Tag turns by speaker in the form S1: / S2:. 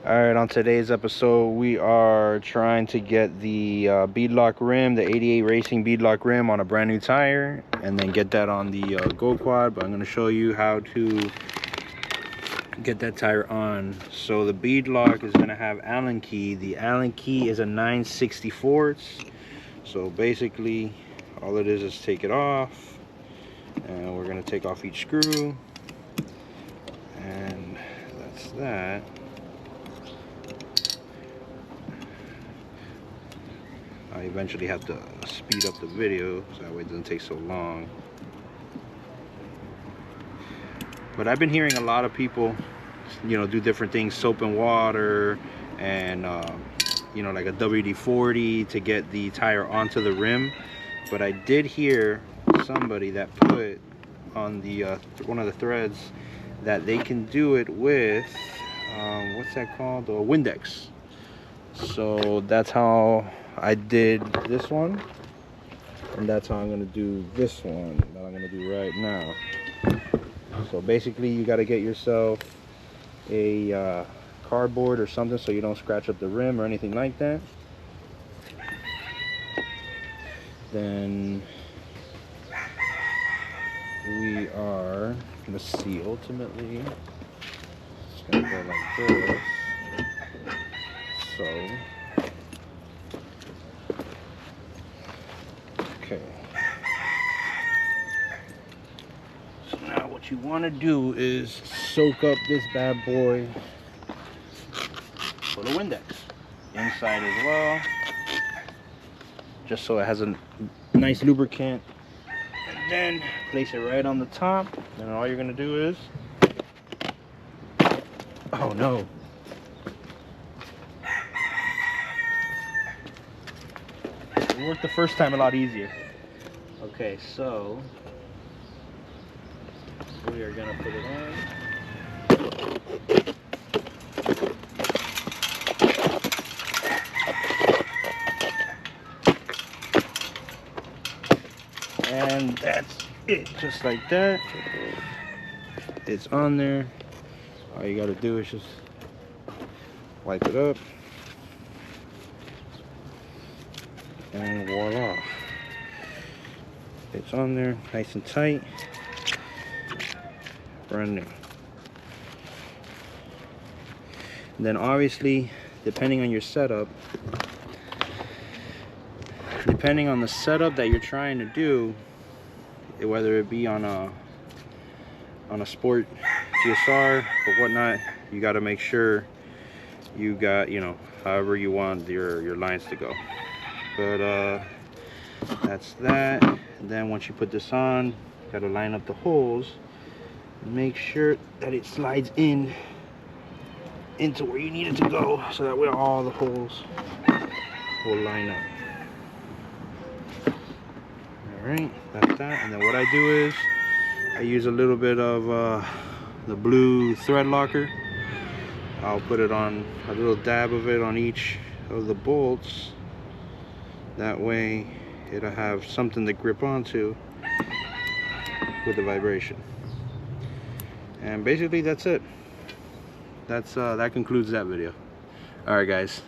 S1: Alright, on today's episode, we are trying to get the beadlock rim, the 88 Racing beadlock rim on a brand new tire, and then get that on the GoQuad. But I'm going to show you how to get that tire on. So the beadlock is going to have Allen key. The Allen key is a 9/64. So basically, all it is take it off, and we're going to take off each screw, and that's that. I eventually have to speed up the video so that way it doesn't take so long. But I've been hearing a lot of people, do different things, soap and water, and like a WD-40 to get the tire onto the rim. But I did hear somebody that put on the one of the threads that they can do it with what's that called? Windex. So that's how I did this one, and that's how I'm going to do this one that I'm going to do right now. So basically, you got to get yourself a cardboard or something so you don't scratch up the rim or anything like that. Then we are, let's see, ultimately it's going to go like this. So okay, so now what you want to do is soak up this bad boy full of Windex inside as well, just so it has a nice lubricant, and then place it right on the top. And all you're gonna do is, oh no, it worked the first time a lot easier. Okay, so we are gonna put it on. And that's it, just like that. It's on there. All you gotta do is just wipe it up, and voila, it's on there, nice and tight, brand new. And then obviously, depending on your setup, depending on the setup that you're trying to do, whether it be on a sport GSR or whatnot, you got to make sure you got, however you want your lines to go. But that's that. And then once you put this on, you got to line up the holes and make sure that it slides into where you need it to go, so that way all the holes will line up. Alright, that's that. And then what I do is I use a little bit of the blue thread locker. I'll put it on, a little dab of it on each of the bolts. That way it'll have something to grip onto with the vibration. And basically that's it. That concludes that video. Alright guys.